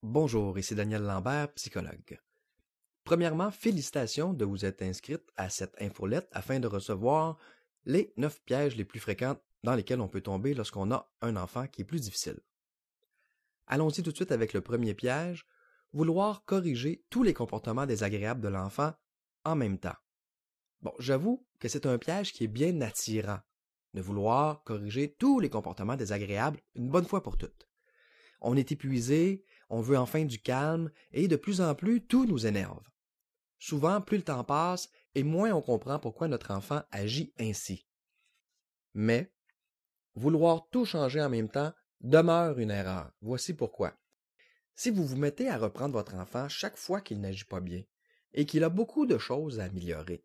Bonjour, ici Daniel Lambert, psychologue. Premièrement, félicitations de vous être inscrite à cette infolette afin de recevoir les 9 pièges les plus fréquents dans lesquels on peut tomber lorsqu'on a un enfant qui est plus difficile. Allons-y tout de suite avec le premier piège, vouloir corriger tous les comportements désagréables de l'enfant en même temps. Bon, j'avoue que c'est un piège qui est bien attirant, de vouloir corriger tous les comportements désagréables une bonne fois pour toutes. On est épuisé, on veut enfin du calme, et de plus en plus, tout nous énerve. Souvent, plus le temps passe, et moins on comprend pourquoi notre enfant agit ainsi. Mais, vouloir tout changer en même temps demeure une erreur. Voici pourquoi. Si vous vous mettez à reprendre votre enfant chaque fois qu'il n'agit pas bien, et qu'il a beaucoup de choses à améliorer,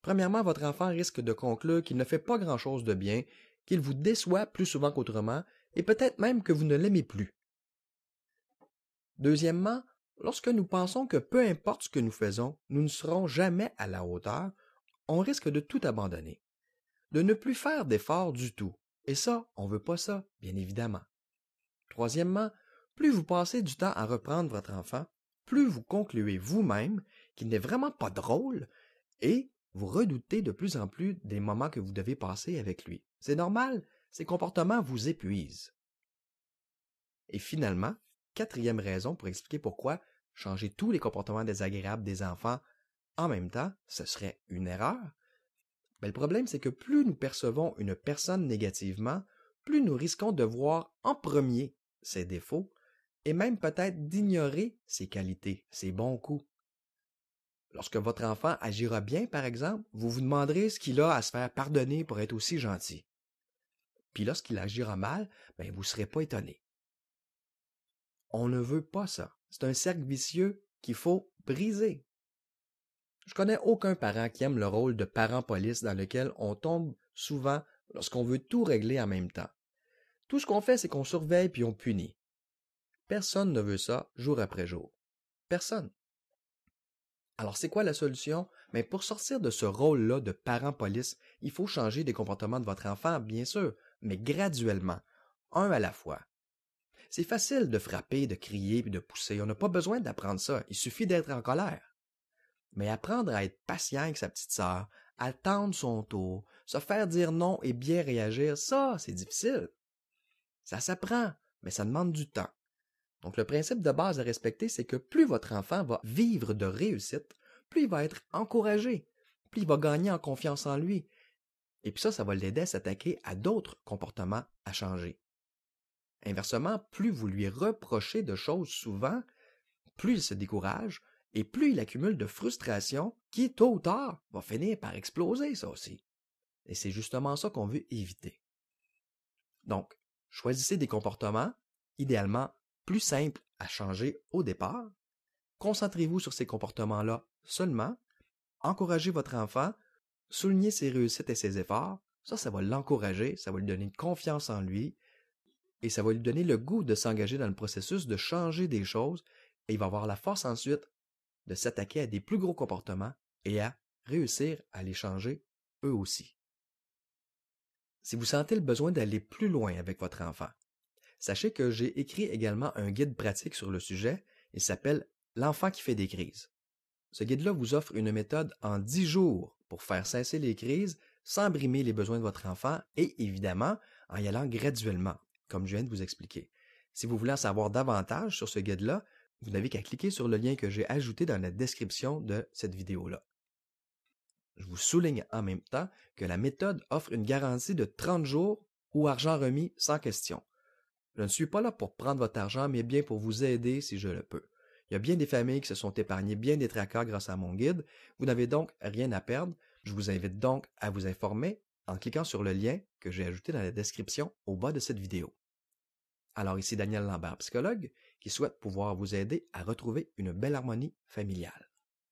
premièrement, votre enfant risque de conclure qu'il ne fait pas grand-chose de bien, qu'il vous déçoit plus souvent qu'autrement, et peut-être même que vous ne l'aimez plus. Deuxièmement, lorsque nous pensons que peu importe ce que nous faisons, nous ne serons jamais à la hauteur, on risque de tout abandonner, de ne plus faire d'efforts du tout. Et ça, on ne veut pas ça, bien évidemment. Troisièmement, plus vous passez du temps à reprendre votre enfant, plus vous concluez vous-même qu'il n'est vraiment pas drôle et vous redoutez de plus en plus des moments que vous devez passer avec lui. C'est normal, ces comportements vous épuisent. Et finalement, quatrième raison pour expliquer pourquoi changer tous les comportements désagréables des enfants en même temps, ce serait une erreur. Mais le problème, c'est que plus nous percevons une personne négativement, plus nous risquons de voir en premier ses défauts et même peut-être d'ignorer ses qualités, ses bons coups. Lorsque votre enfant agira bien, par exemple, vous vous demanderez ce qu'il a à se faire pardonner pour être aussi gentil. Puis lorsqu'il agira mal, vous ne serez pas étonné. On ne veut pas ça. C'est un cercle vicieux qu'il faut briser. Je connais aucun parent qui aime le rôle de parent police dans lequel on tombe souvent lorsqu'on veut tout régler en même temps. Tout ce qu'on fait, c'est qu'on surveille puis on punit. Personne ne veut ça jour après jour. Personne. Alors, c'est quoi la solution? Mais pour sortir de ce rôle-là de parent police, il faut changer les comportements de votre enfant, bien sûr, mais graduellement, un à la fois. C'est facile de frapper, de crier puis de pousser. On n'a pas besoin d'apprendre ça. Il suffit d'être en colère. Mais apprendre à être patient avec sa petite sœur, attendre son tour, se faire dire non et bien réagir, ça, c'est difficile. Ça s'apprend, mais ça demande du temps. Donc le principe de base à respecter, c'est que plus votre enfant va vivre de réussite, plus il va être encouragé, plus il va gagner en confiance en lui. Et puis ça va l'aider à s'attaquer à d'autres comportements à changer. Inversement, plus vous lui reprochez de choses souvent, plus il se décourage et plus il accumule de frustration qui, tôt ou tard, va finir par exploser, ça aussi. Et c'est justement ça qu'on veut éviter. Donc, choisissez des comportements, idéalement plus simples à changer au départ. Concentrez-vous sur ces comportements-là seulement. Encouragez votre enfant, soulignez ses réussites et ses efforts. Ça va l'encourager, ça va lui donner une confiance en lui et ça va lui donner le goût de s'engager dans le processus de changer des choses et il va avoir la force ensuite de s'attaquer à des plus gros comportements et à réussir à les changer eux aussi. Si vous sentez le besoin d'aller plus loin avec votre enfant, sachez que j'ai écrit également un guide pratique sur le sujet. Il s'appelle « L'enfant qui fait des crises ». Ce guide-là vous offre une méthode en 10 jours pour faire cesser les crises sans brimer les besoins de votre enfant et évidemment en y allant graduellement, comme je viens de vous expliquer. Si vous voulez en savoir davantage sur ce guide-là, vous n'avez qu'à cliquer sur le lien que j'ai ajouté dans la description de cette vidéo-là. Je vous souligne en même temps que la méthode offre une garantie de 30 jours ou argent remis sans question. Je ne suis pas là pour prendre votre argent, mais bien pour vous aider si je le peux. Il y a bien des familles qui se sont épargnées bien des tracas grâce à mon guide. Vous n'avez donc rien à perdre. Je vous invite donc à vous informer en cliquant sur le lien que j'ai ajouté dans la description au bas de cette vidéo. Alors ici Daniel Lambert, psychologue, qui souhaite pouvoir vous aider à retrouver une belle harmonie familiale.